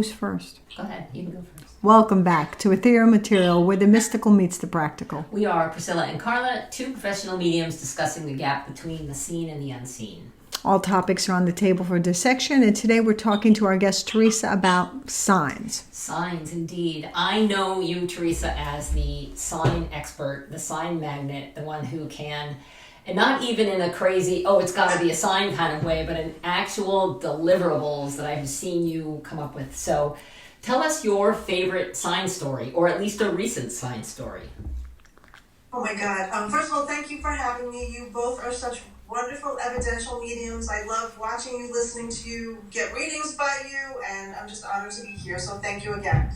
Who's first? Go ahead, you can go first. Welcome back to Ethereal Material, where the mystical meets the practical. We are Priscilla and Carla, two professional mediums discussing the gap between the seen and the unseen. All topics are on the table for dissection, and today we're talking to our guest Theresa about signs. Signs, indeed. I know you, Theresa, as the sign expert, the sign magnet, the one who can, and not even in a crazy, it's got to be a sign kind of way, but in actual deliverables that I've seen you come up with. So tell us your favorite sign story, or at least a recent sign story. Oh my God. First of all, thank you for having me. You both are such wonderful evidential mediums. I love watching you, listening to you, get readings by you, and I'm just honored to be here. So thank you again.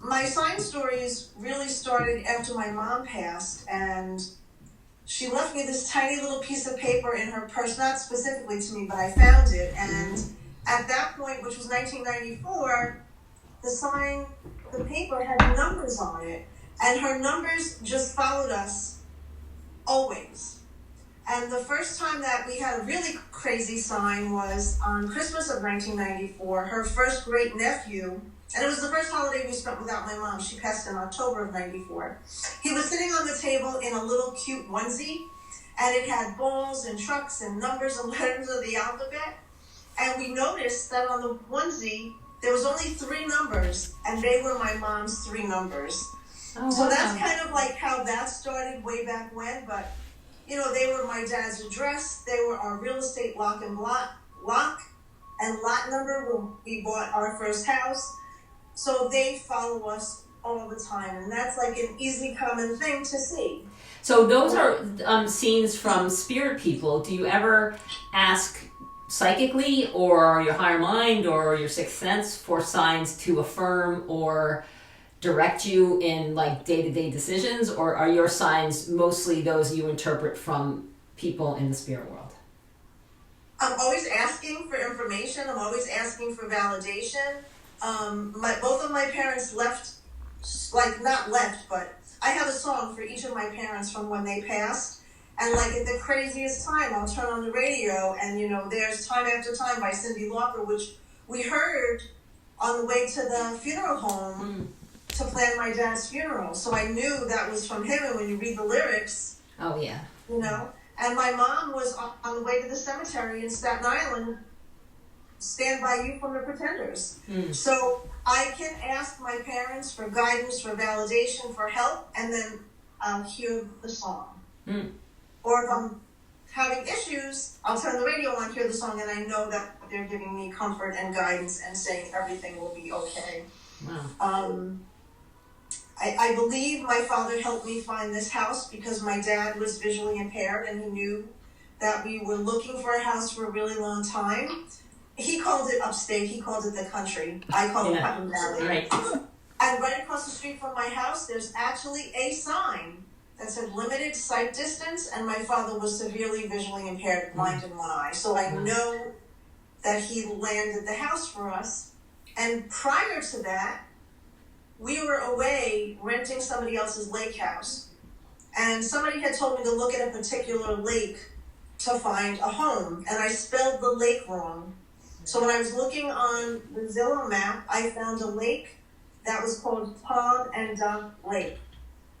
My sign stories really started after my mom passed, and she left me this tiny little piece of paper in her purse, not specifically to me, but I found it. And at that point, which was 1994, the paper had numbers on it, and her numbers just followed us always. And the first time that we had a really crazy sign was on Christmas of 1994. Her first great nephew, and it was the first holiday we spent without my mom. She passed in October of 94. He was sitting on the table in a little cute onesie, and it had balls and trucks and numbers and letters of the alphabet. And we noticed that on the onesie, there was only 3 numbers, and they were my mom's 3 numbers. Oh, so wow. That's kind of like how that started way back when, but they were my dad's address. They were our real estate lock and lot number when we bought our first house. So they follow us all the time, and that's like an easy, common thing to see. So those are scenes from spirit people. Do you ever ask psychically or your higher mind or your sixth sense for signs to affirm or direct you in like day-to-day decisions, or are your signs mostly those you interpret from people in the spirit world? I'm always asking for information. I'm always asking for validation. Both of my parents left, not left, but I have a song for each of my parents from when they passed. And like at the craziest time, I'll turn on the radio and, there's Time After Time by Cyndi Lauper, which we heard on the way to the funeral home to plan my dad's funeral. So I knew that was from him. And when you read the lyrics, oh yeah, and my mom was on the way to the cemetery in Staten Island, Stand By You from the Pretenders. So I can ask my parents for guidance, for validation, for help, and then I'll hear the song. Or if I'm having issues, I'll turn the radio on, hear the song, and I know that they're giving me comfort and guidance and saying everything will be okay. Wow. I believe my father helped me find this house because my dad was visually impaired, and he knew that we were looking for a house for a really long time. He called it upstate. He called it the country. I call it Putnam Valley. Right. And right across the street from my house, there's actually a sign that said limited sight distance, and my father was severely visually impaired, blind in one eye. So I know that he landed the house for us. And prior to that, we were away renting somebody else's lake house. And somebody had told me to look at a particular lake to find a home. And I spelled the lake wrong. So when I was looking on the Zillow map, I found a lake that was called Palm and Dock Lake.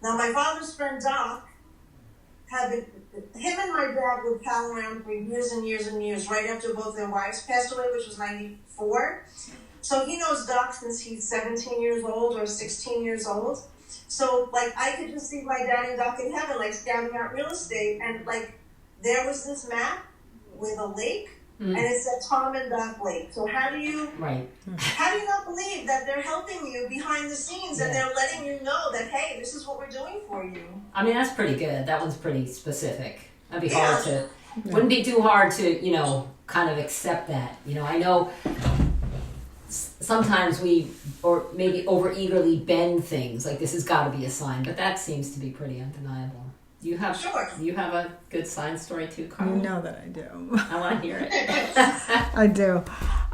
Now my father's friend Doc him and my dad would pal around for years and years and years, right after both their wives passed away, which was 94. So he knows Doc since he's 17 years old or 16 years old. So I could just see my dad and Doc in heaven, scouting out real estate, and there was this map with a lake. And it said Tom and Doc Lake. So how do you not believe that they're helping you behind the scenes and they're letting you know that, hey, this is what we're doing for you? I mean, that's pretty good. That one's pretty specific. That'd be hard to, wouldn't be too hard to, kind of accept that. I know sometimes we, or maybe over eagerly bend things, like this has got to be a sign, but that seems to be pretty undeniable. You have a good sign story too, Carl? You know that I do. I want to hear it. I do.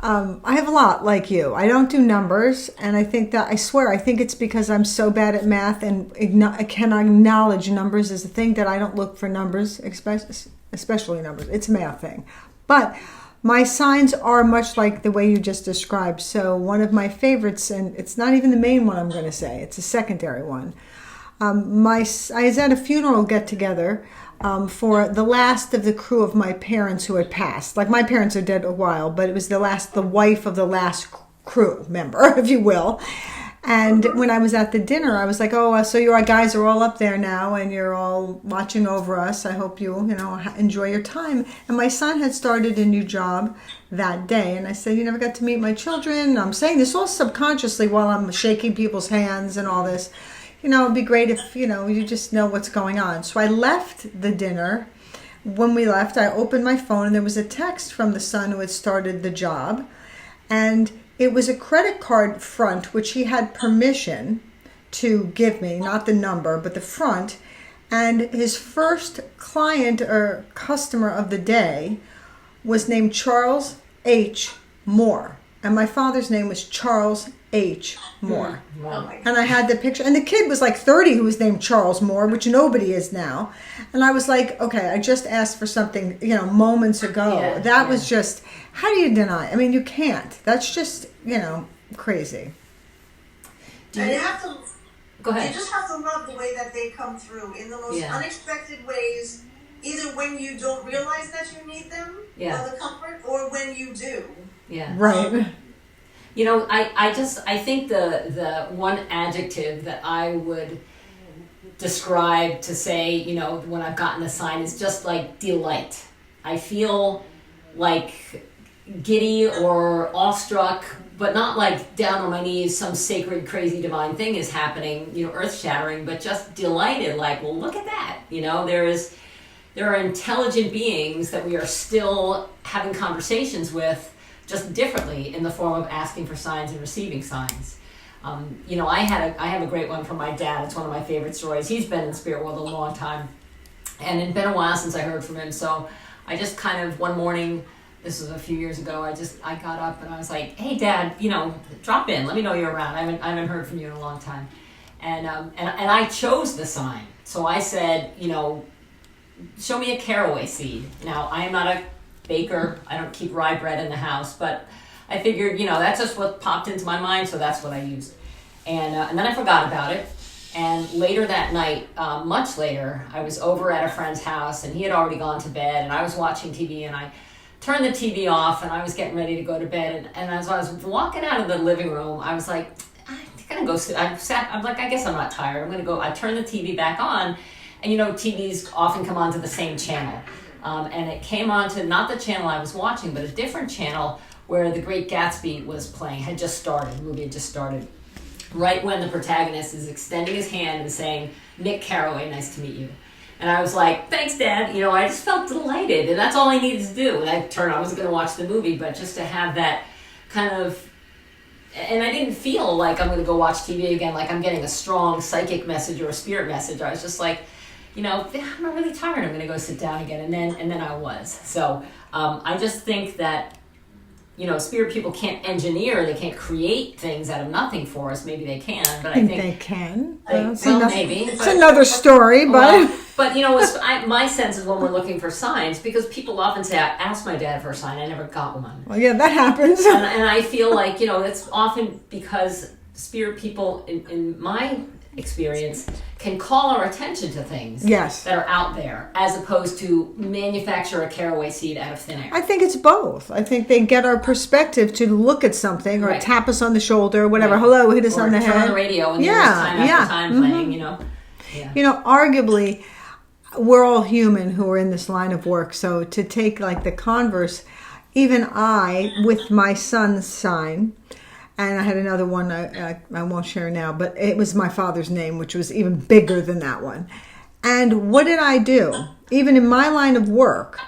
I have a lot like you. I don't do numbers, and I think it's because I'm so bad at math and I can acknowledge numbers as a thing that I don't look for numbers, especially numbers. It's a math thing. But My signs are much like the way you just described. So one of my favorites, and it's not even the main one I'm going to say, it's a secondary one. I was at a funeral get-together for the last of the crew of my parents who had passed. Like, my parents are dead a while, but it was the wife of the last crew member, if you will. And when I was at the dinner, I was like, oh, so you guys are all up there now and you're all watching over us. I hope you enjoy your time. And my son had started a new job that day. And I said, you never got to meet my children. I'm saying this all subconsciously while I'm shaking people's hands and all this. It'd be great if, you just know what's going on. So I left the dinner. When we left, I opened my phone and there was a text from the son who had started the job. And it was a credit card front, which he had permission to give me, not the number, but the front. And his first client or customer of the day was named Charles H. Moore. And my father's name was Charles H. Moore. Wow. And I had the picture. And the kid was like 30 who was named Charles Moore, which nobody is now. And I was like, okay, I just asked for something, moments ago. Yeah, that was just, how do you deny? I mean, you can't. That's just, crazy. And you have to, Go ahead. you just have to love the way that they come through in the most unexpected ways, either when you don't realize that you need them, or the comfort, or when you do. Yeah. Right. I think the one adjective that I would describe to say, when I've gotten a sign is just like delight. I feel like giddy or awestruck, but not like down on my knees, some sacred, crazy, divine thing is happening, earth-shattering, but just delighted, like, well, look at that. There are intelligent beings that we are still having conversations with, just differently, in the form of asking for signs and receiving signs. I have a great one from my dad. It's one of my favorite stories. He's been in the spirit world a long time, and it's been a while since I heard from him. So I just kind of one morning, this was a few years ago, I got up and I was like, hey, Dad, drop in. Let me know you're around. I haven't heard from you in a long time. And I chose the sign. So I said, show me a caraway seed. Now, I am not a baker. I don't keep rye bread in the house, but I figured, that's just what popped into my mind, so that's what I used. And then I forgot about it. And later that night, much later, I was over at a friend's house, and he had already gone to bed, and I was watching TV, and I turned the TV off, and I was getting ready to go to bed. And as I was walking out of the living room, I was like, I'm gonna go sit. I'm like, I guess I'm not tired. I'm gonna go. I turned the TV back on, and TVs often come onto the same channel. And it came on to not the channel I was watching, but a different channel where The Great Gatsby was playing, had just started, the movie had just started. Right when the protagonist is extending his hand and saying, Nick Carraway, nice to meet you. And I was like, thanks, Dad. I just felt delighted, and that's all I needed to do. And I wasn't going to watch the movie, but just to have that kind of, and I didn't feel like I'm going to go watch TV again, like I'm getting a strong psychic message or a spirit message. I was just like, I'm not really tired. I'm going to go sit down again. And then I was. So I just think that, spirit people can't engineer, they can't create things out of nothing for us. Maybe they can, but I think they can. Maybe. It's another story, but... But, my sense is when we're looking for signs, because people often say, I asked my dad for a sign, I never got one. Well, yeah, that happens. And I feel like, it's often because spirit people, in my experience, can call our attention to things that are out there, as opposed to manufacture a caraway seed out of thin air. I think it's both. I think they get our perspective to look at something or tap us on the shoulder or whatever. Hello, hit us on the head. Turn on the radio and there's time after time playing, Arguably, we're all human who are in this line of work. So to take like the converse, even I, with my son's sign, and I had another one I won't share now, but it was my father's name, which was even bigger than that one. And what did I do? Even in my line of work,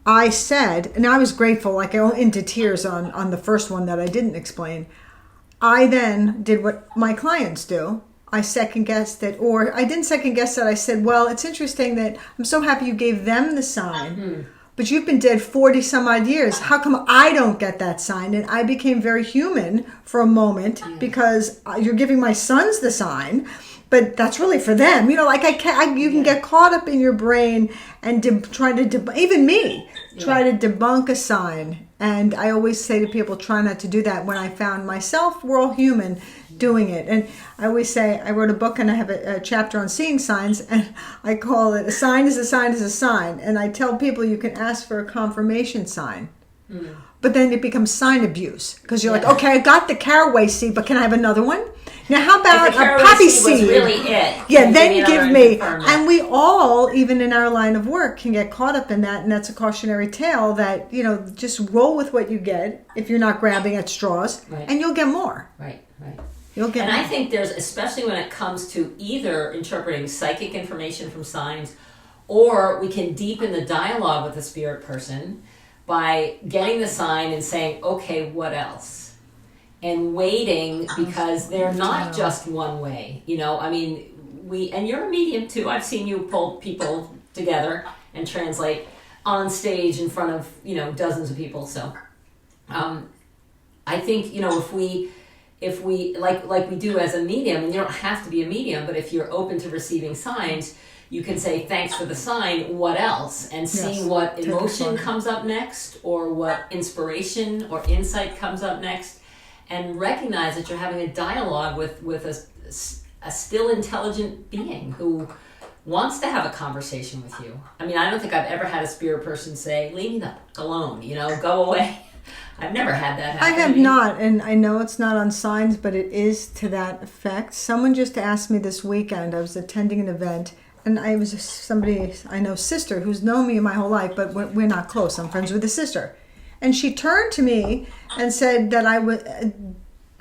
I said, and I was grateful, like I went into tears on the first one that I didn't explain. I then did what my clients do. I second-guessed it, or I didn't second-guess it. I said, well, it's interesting that I'm so happy you gave them the sign, but you've been dead 40 some odd years. How come I don't get that sign? And I became very human for a moment because you're giving my sons the sign, but that's really for them. You know, like you can get caught up in your brain and try to even me try to debunk a sign. And I always say to people, try not to do that. When I found myself, we're all human doing it. And I always say, I wrote a book and I have a chapter on seeing signs, and I call it a sign is a sign is a sign. And I tell people you can ask for a confirmation sign. But then it becomes sign abuse because you're like, okay, I got the caraway seed, but can I have another one? Now, how about a poppy seed? Was really it. Yeah, then give me. And we all, even in our line of work, can get caught up in that, and that's a cautionary tale that, you know, just roll with what you get if you're not grabbing at straws, and you'll get more. Right. You'll get and more. I think there's, especially when it comes to either interpreting psychic information from signs, or we can deepen the dialogue with the spirit person by getting the sign and saying, okay, what else? And waiting, because they're not just one way. You know, I mean, and you're a medium too. I've seen you pull people together and translate on stage in front of, you know, dozens of people. So I think, you know, if we like we do as a medium, and you don't have to be a medium, but if you're open to receiving signs, you can say, thanks for the sign, what else? And see what emotion comes up next, or what inspiration or insight comes up next, and recognize that you're having a dialogue with a still intelligent being who wants to have a conversation with you. I mean, I don't think I've ever had a spirit person say, leave me the fuck alone, you know, go away. I've never had that happen. I have not, and I know it's not on signs, but it is to that effect. Someone just asked me this weekend, I was attending an event, and I was somebody I know, sister, who's known me my whole life, but we're not close. I'm friends with a sister. And she turned to me and said that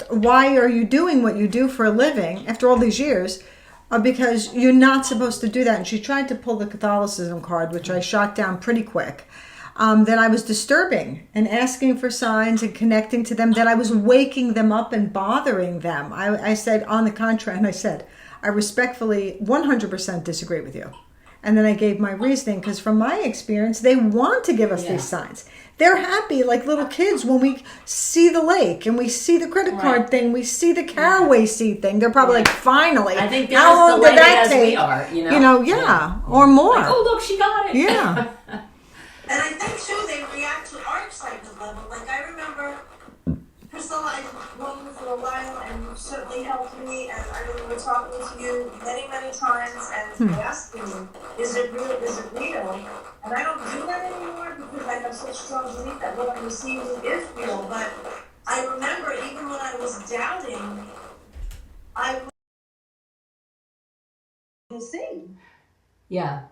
why are you doing what you do for a living after all these years? Because you're not supposed to do that. And she tried to pull the Catholicism card, which I shot down pretty quick. That I was disturbing and asking for signs and connecting to them, that I was waking them up and bothering them. I said, on the contrary, and I said, I respectfully 100% disagree with you. And then I gave my reasoning, because from my experience, they want to give us these signs. They're happy like little kids when we see the lake and we see the credit card thing, we see the caraway seed thing. They're probably like, finally. I think they're how as long did delighted that as take? we are, you know? Or more. Like, oh, look, she got it. Yeah. And I think too, they react to our excitement level. Like I remember, Priscilla, I've known you for a while, and you've certainly helped me. And I remember talking to you many, many times, and asking you, "Is it real? Is it real?" And I don't do that anymore because I have such strong belief that what I'm receiving is real. But I remember, even when I was doubting, I would see. Yeah.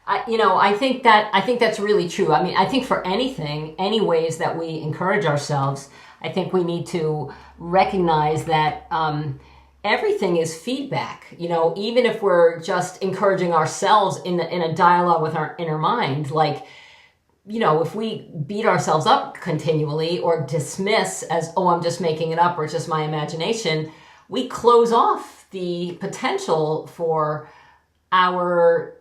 I think that's really true. I mean, I think for any ways that we encourage ourselves, I think we need to recognize that everything is feedback. You know, even if we're just encouraging ourselves in a dialogue with our inner mind, like, you know, if we beat ourselves up continually or dismiss as, oh, I'm just making it up or it's just my imagination, we close off the potential for our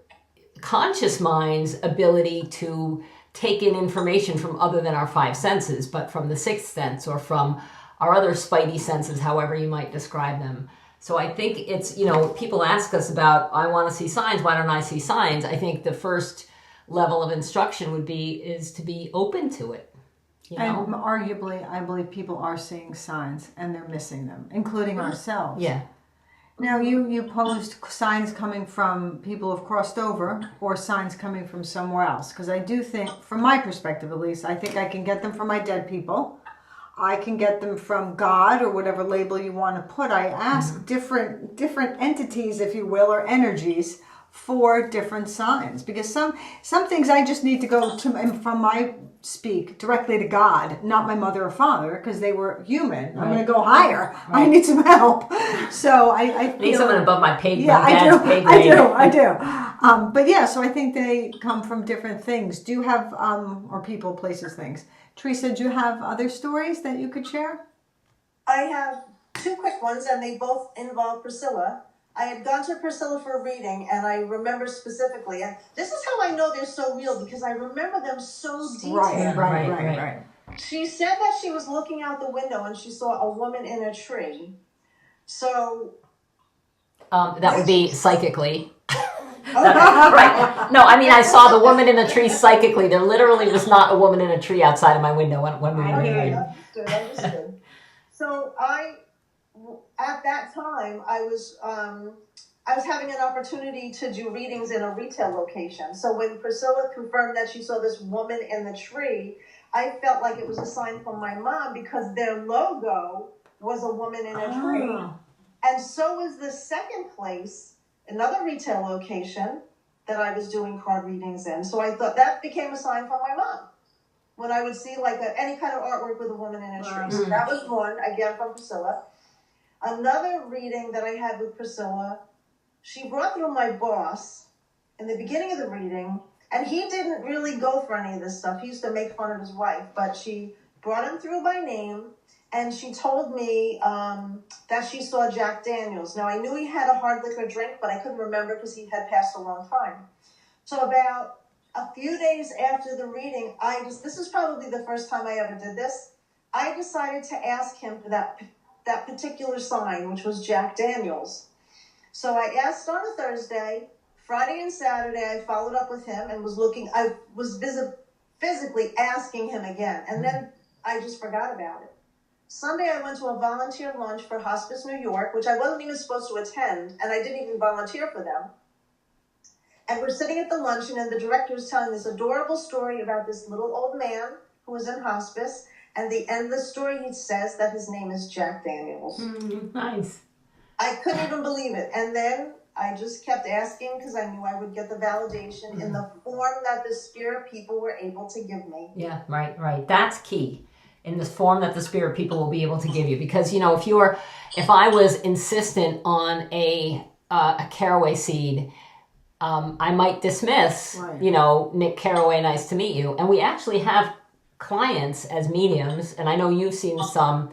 conscious mind's ability to take in information from other than our five senses, but from the sixth sense or from our other spidey senses, however you might describe them. So I think it's, you know, people ask us about, I want to see signs, why don't I see signs? I think the first level of instruction is to be open to it. You know? And arguably, I believe people are seeing signs and they're missing them, including ourselves. Yeah. Now, you posed signs coming from people who've crossed over or signs coming from somewhere else. Because I do think, from my perspective at least, I think I can get them from my dead people. I can get them from God or whatever label you want to put. I ask different entities, if you will, or energies for different signs. Because some things I just need to go to from my speak directly to God, not my mother or father, because they were human. I'm going to go higher. I need some help. So I need someone above my pay grade. Yeah, I do. But yeah, so I think they come from different things. Do you have, or people, places, things. Theresa, do you have other stories that you could share? I have two quick ones, and they both involve Priscilla. I had gone to Priscilla for a reading, and I remember specifically, and this is how I know they're so real, because I remember them so detailed. Right. She said that she was looking out the window and she saw a woman in a tree. So That would be psychically. Right. No, I mean, I saw the woman in the tree psychically. There literally was not a woman in a tree outside of my window when we were married. Understood. So at that time, I was having an opportunity to do readings in a retail location. So when Priscilla confirmed that she saw this woman in the tree, I felt like it was a sign from my mom because their logo was a woman in a tree. And so was the second place, another retail location that I was doing card readings in. So I thought that became a sign from my mom when I would see like any kind of artwork with a woman in a tree. So that was one, again, from Priscilla. Another reading that I had with Priscilla, she brought through my boss in the beginning of the reading, and he didn't really go for any of this stuff. He used to make fun of his wife, but she brought him through by name, and she told me that she saw Jack Daniels. Now, I knew he had a hard liquor drink, but I couldn't remember because he had passed a long time. So about a few days after the reading, this is probably the first time I ever did this, I decided to ask him for that particular sign, which was Jack Daniels. So I asked on a Thursday. Friday and Saturday, I followed up with him and I was physically asking him again. And then I just forgot about it. Sunday, I went to a volunteer lunch for Hospice New York, which I wasn't even supposed to attend, and I didn't even volunteer for them. And we're sitting at the luncheon, and the director was telling this adorable story about this little old man who was in hospice. And at the end of the story, he says that his name is Jack Daniels. Nice. I couldn't even believe it. And then I just kept asking because I knew I would get the validation in the form that the spirit people were able to give me. Yeah, right. That's key. In the form that the spirit people will be able to give you. Because, if I was insistent on a caraway seed, I might dismiss, Nick Caraway, nice to meet you. And we actually have clients as mediums, and I know you've seen some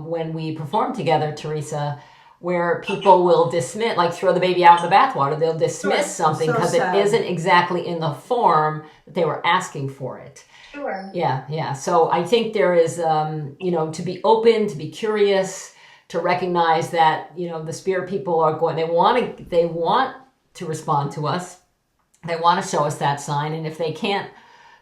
when we perform together, Theresa, where people will dismiss, like throw the baby out in the bathwater. They'll dismiss something because it isn't exactly in the form that they were asking for it. Sure. Yeah. So I think there is, to be open, to be curious, to recognize that, the spirit people are going, they want to respond to us. They want to show us that sign. And if they can't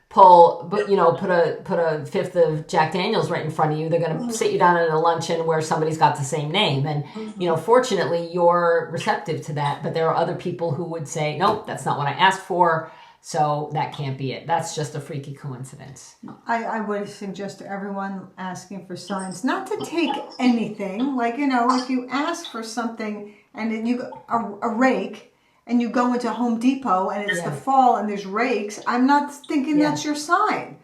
put a fifth of Jack Daniels right in front of you, they're going to sit you down at a luncheon where somebody's got the same name. And, fortunately you're receptive to that, but there are other people who would say, nope, that's not what I asked for. So that can't be it. That's just a freaky coincidence. I would suggest to everyone asking for signs not to take anything. Like, if you ask for something and then you a rake and you go into Home Depot and it's the fall and there's rakes, I'm not thinking that's your sign.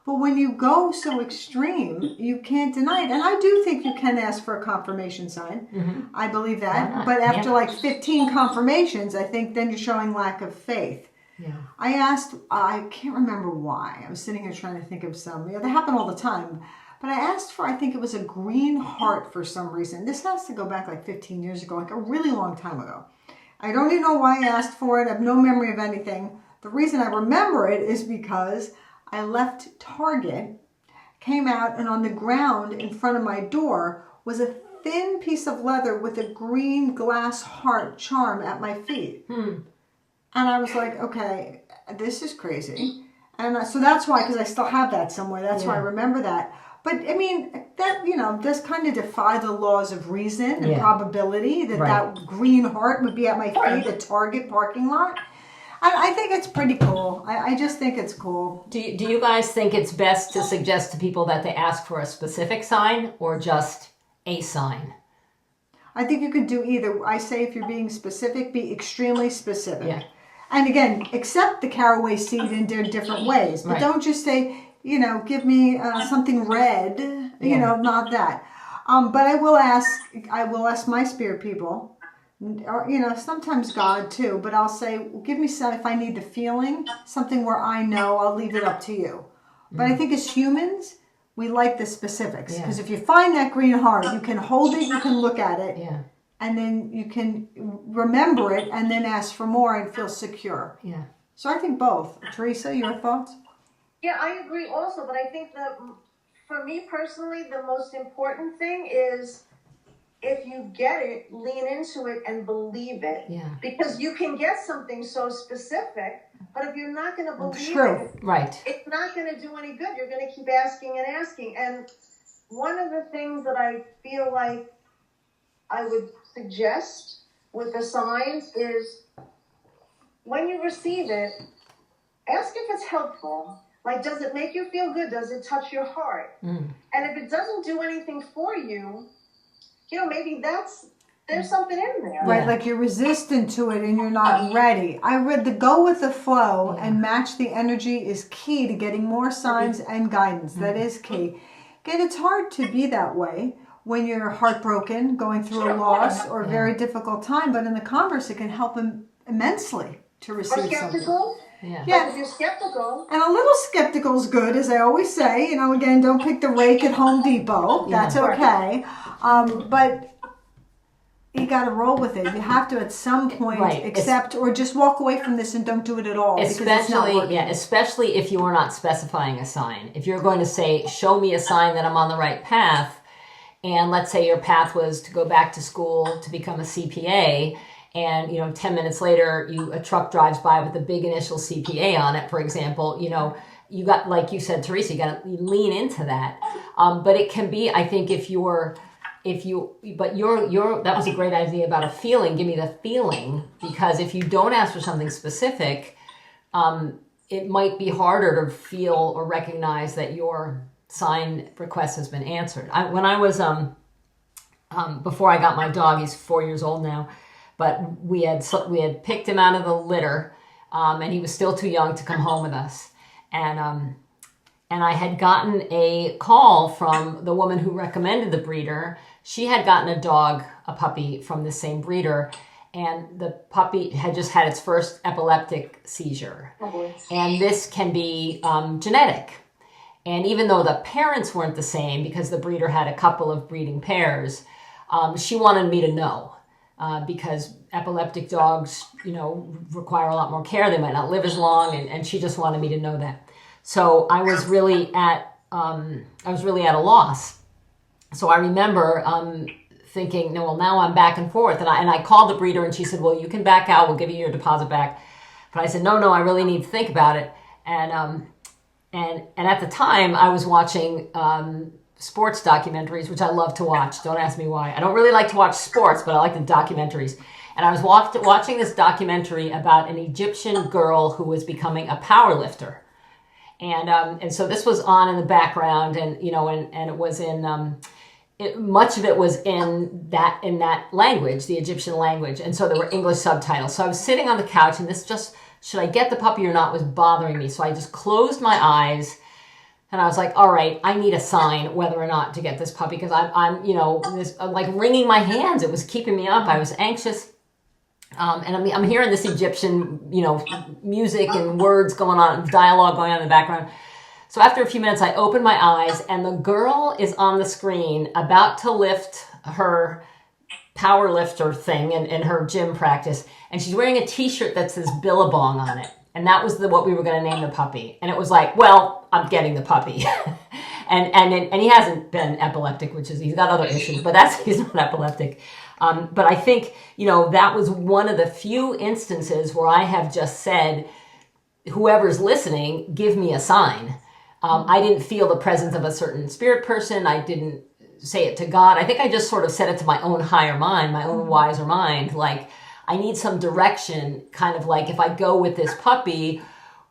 But when you go so extreme, you can't deny it. And I do think you can ask for a confirmation sign. Mm-hmm. I believe that. But after like 15 confirmations, I think then you're showing lack of faith. Yeah. I can't remember why. I was sitting here trying to think of some. They happen all the time. But I asked for, I think it was a green heart for some reason. This has to go back like 15 years ago, like a really long time ago. I don't even know why I asked for it. I have no memory of anything. The reason I remember it is because I left Target, came out, and on the ground in front of my door was a thin piece of leather with a green glass heart charm at my feet. And I was like, okay, this is crazy. And so that's why, because I still have that somewhere. That's why I remember that. But I mean, that, does kind of defy the laws of reason and probability that that green heart would be at my feet at Target parking lot. I think it's pretty cool. I just think it's cool. Do you guys think it's best to suggest to people that they ask for a specific sign or just a sign? I think you could do either. I say if you're being specific, be extremely specific. Yeah. And again, accept the caraway seed in different ways. But don't just say, give me something red, not that. But I will ask my spirit people, or, sometimes God too, but I'll say, give me some, if I need the feeling, something where I know, I'll leave it up to you. But I think as humans, we like the specifics. Because if you find that green heart, you can hold it, you can look at it. Yeah. And then you can remember it and then ask for more and feel secure. Yeah. So I think both. Theresa, your thoughts? Yeah, I agree also. But I think that for me personally, the most important thing is if you get it, lean into it and believe it. Yeah. Because you can get something so specific, but if you're not going to believe it, right, it's not going to do any good. You're going to keep asking and asking. And one of the things that I feel like I would suggest with the signs is when you receive it, ask if it's helpful. Like, does it make you feel good? Does it touch your heart? And if it doesn't do anything for you, maybe there's something in there. Right, like you're resistant to it and you're not ready. I read the go with the flow and match the energy is key to getting more signs and guidance. That is key. Again, it's hard to be that way when you're heartbroken, going through a loss or a very difficult time, but in the converse, it can help them immensely to receive Or skeptical. something. Yeah. If you're skeptical. And a little skeptical is good, as I always say. Again, don't pick the rake at Home Depot. That's okay. But you got to roll with it. You have to at some point accept or just walk away from this and don't do it at all. Especially if you are not specifying a sign. If you're going to say, show me a sign that I'm on the right path, and let's say your path was to go back to school to become a CPA, and 10 minutes later a truck drives by with a big initial CPA on it, for example, you got, like you said, Theresa, you got to lean into that. But it can be, I think, that was a great idea about a feeling. Give me the feeling, because if you don't ask for something specific, it might be harder to feel or recognize that your sign request has been answered. When I was, before I got my dog, he's 4 years old now, but we had picked him out of the litter, and he was still too young to come home with us. And I had gotten a call from the woman who recommended the breeder. She had gotten a puppy from the same breeder, and the puppy had just had its first epileptic seizure. And this can be genetic. And even though the parents weren't the same, because the breeder had a couple of breeding pairs, she wanted me to know. Because epileptic dogs, require a lot more care. They might not live as long, and she just wanted me to know that. So I was really at a loss. So I remember thinking, no, well, now I'm back and forth, and I called the breeder, and she said, well, you can back out. We'll give you your deposit back. But I said, no, I really need to think about it. And at the time, I was watching sports documentaries, which I love to watch. Don't ask me why. I don't really like to watch sports, but I like the documentaries. And I was watching this documentary about an Egyptian girl who was becoming a power lifter. And so this was on in the background, and it was in much of it was in that language, the Egyptian language, and so there were English subtitles. So I was sitting on the couch, and this just, should I get the puppy or not, was bothering me. So I just closed my eyes, and I was like, all right, I need a sign whether or not to get this puppy, because I'm like wringing my hands. It was keeping me up. I was anxious. And I'm hearing this Egyptian, music and words going on, dialogue going on in the background. So after a few minutes, I opened my eyes, and the girl is on the screen about to lift her power lifter thing in her gym practice. And she's wearing a t-shirt that says Billabong on it. And that was what we were going to name the puppy. And it was like, well, I'm getting the puppy. and he hasn't been epileptic, he's got other issues, but he's not epileptic. But I think, that was one of the few instances where I have just said, whoever's listening, give me a sign. I didn't feel the presence of a certain spirit person. I didn't say it to God. I think I just sort of said it to my own higher mind, my own wiser mind. Like, I need some direction, kind of like, if I go with this puppy,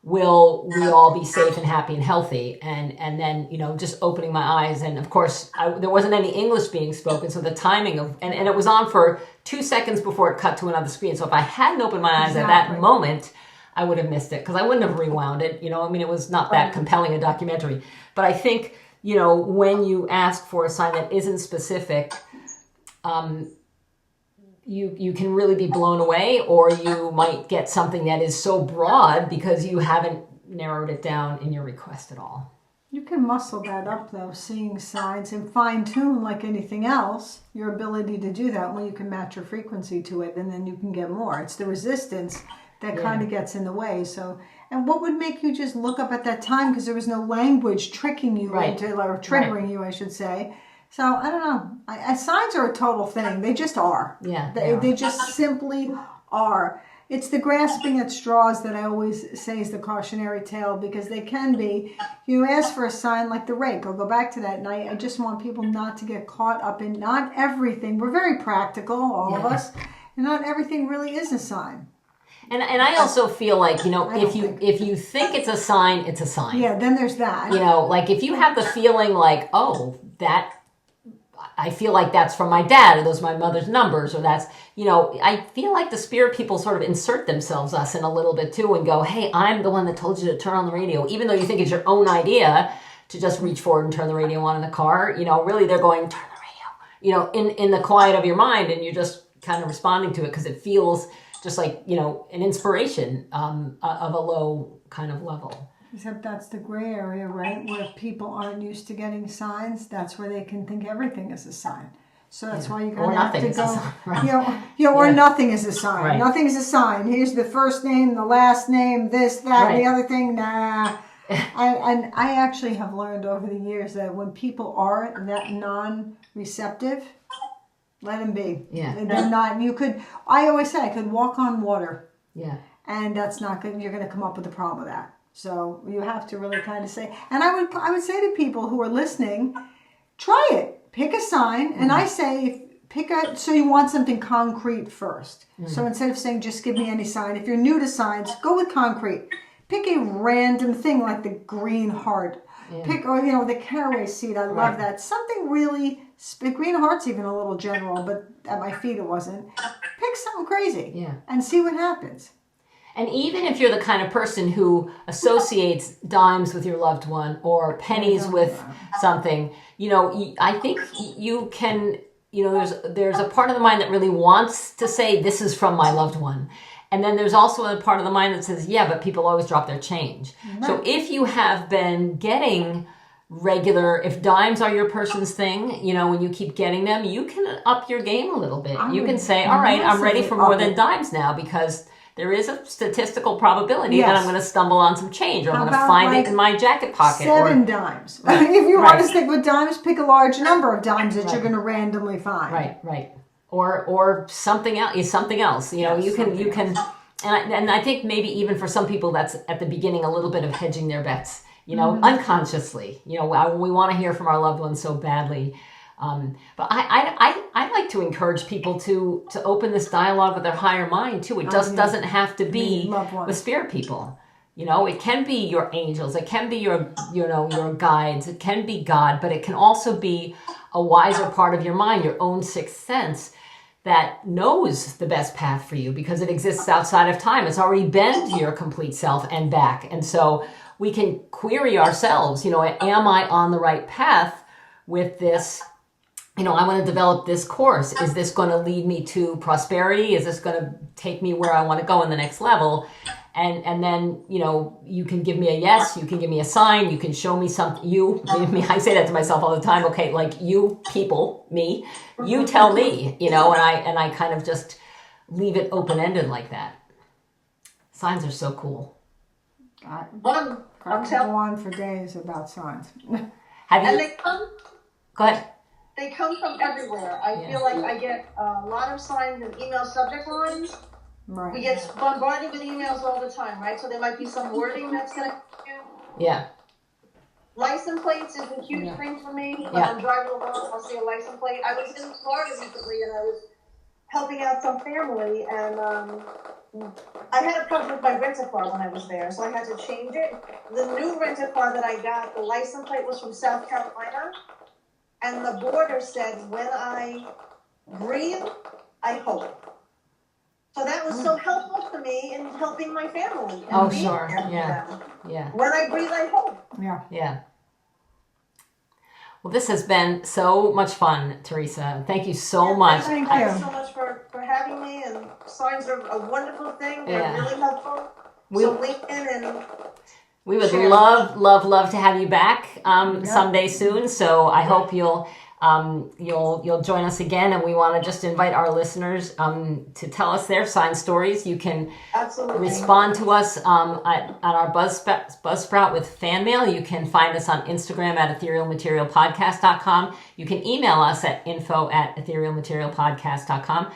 will we all be safe and happy and healthy? And then, just opening my eyes. And of course, there wasn't any English being spoken. So the timing and it was on for 2 seconds before it cut to another screen. So if I hadn't opened my eyes at that moment, I would have missed it, because I wouldn't have rewound it. It was not that compelling a documentary. But I think, when you ask for a sign that isn't specific, you can really be blown away, or you might get something that is so broad because you haven't narrowed it down in your request at all. You can muscle that up, though, seeing signs, and fine-tune, like anything else, your ability to do that when you can match your frequency to it, and then you can get more. It's the resistance that kind of gets in the way. So, and what would make you just look up at that time, because there was no language tricking you into, or triggering you, I should say, So I don't know. Signs are a total thing. They just are. Yeah, They just simply are. It's the grasping at straws that I always say is the cautionary tale, because they can be. You ask for a sign like the rake. I'll go back to that, and I just want people not to get caught up in not everything. We're very practical, all of us, and not everything really is a sign. And I also feel like, if you think it's a sign, it's a sign. Yeah, then there's that. Like if you have the feeling like, oh, that I feel like that's from my dad, or those are my mother's numbers, or that's, I feel like the spirit people sort of insert themselves us in a little bit too and go, hey, I'm the one that told you to turn on the radio, even though you think it's your own idea to just reach forward and turn the radio on in the car. Really they're going, turn the radio, in the quiet of your mind, and you're just kind of responding to it because it feels just like, an inspiration of a low kind of level. Except that's the gray area, right? Where people aren't used to getting signs. That's where they can think everything is a sign. So that's why you're going to have to go. Right? Or nothing is a sign. Right. Nothing is a sign. Here's the first name, the last name, this, that, and the other thing. Nah. And I actually have learned over the years that when people are that non-receptive, let them be. Yeah. They're not. I always say I could walk on water. Yeah. And that's not good. You're going to come up with a problem with that. So you have to really kind of say, and I would say to people who are listening, try it. Pick a sign, and I say so you want something concrete first. So instead of saying just give me any sign, if you're new to signs, go with concrete. Pick a random thing like the green heart. Pick the caraway seed. I love that. Something really green heart's even a little general, but at my feet it wasn't. Pick something crazy, and see what happens. And even if you're the kind of person who associates dimes with your loved one or pennies with something, I think you can, there's a part of the mind that really wants to say, this is from my loved one. And then there's also a part of the mind that says, yeah, but people always drop their change. Mm-hmm. So if you have been getting if dimes are your person's thing, when you keep getting them, you can up your game a little bit. You can say, all right, I'm ready for more than dimes now, because there is a statistical probability that I'm going to stumble on some change, or I'm going to find it in my jacket pocket. 7 dimes. If you want to stick with dimes, pick a large number of dimes that you're going to randomly find. Right. Or something else. You can, and I think maybe even for some people that's at the beginning a little bit of hedging their bets. Unconsciously. We want to hear from our loved ones so badly. But I like to encourage people to open this dialogue with their higher mind too. It just doesn't have to be with spirit people. It can be your angels, it can be your guides, it can be God, but it can also be a wiser part of your mind, your own sixth sense, that knows the best path for you because it exists outside of time. It's already been to your complete self and back. And so we can query ourselves, am I on the right path with this? I want to develop this course. Is this going to lead me to prosperity? Is this going to take me where I want to go in the next level? And then, you can give me a yes, you can give me a sign, you can show me something. I say that to myself all the time. Okay, like you people, me, you tell me, and I kind of just leave it open-ended like that. Signs are so cool. I could go on for days about signs. And they come. Go ahead. They come from everywhere. I feel like I get a lot of signs in email subject lines. Right. We get bombarded with emails all the time, right? So there might be some wording that's going to confuse. Yeah. License plates is a huge thing for me. When I'm driving along, I'll see a license plate. I was in Florida recently, and I was helping out some family, and I had a problem with my rent-a-car when I was there, so I had to change it. The new rent-a-car that I got, the license plate was from South Carolina, and the border said, when I breathe, I hope. So that was so helpful to me in helping my family. Oh, sure. Yeah. When I breathe, I hope. Yeah. Well, this has been so much fun, Theresa. Thank you so much. Thank you so much for having me. And signs are a wonderful thing. They're really helpful. So link in and we would love to have you back someday soon. So I hope you'll you'll join us again, and we want to just invite our listeners to tell us their sign stories. You can respond to us at our Buzzsprout with fan mail. You can find us on Instagram at etherealmaterialpodcast.com. You can email us at info@etherealmaterialpodcast.com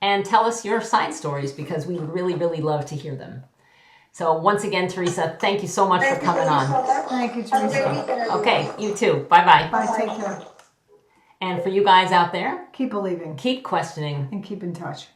and tell us your sign stories, because we really, really love to hear them. So once again, Theresa, thank you so much for coming on. Thank you, Theresa. Okay, you too. Bye-bye. Bye, take care. And for you guys out there, Keep believing keep questioning. and keep in touch.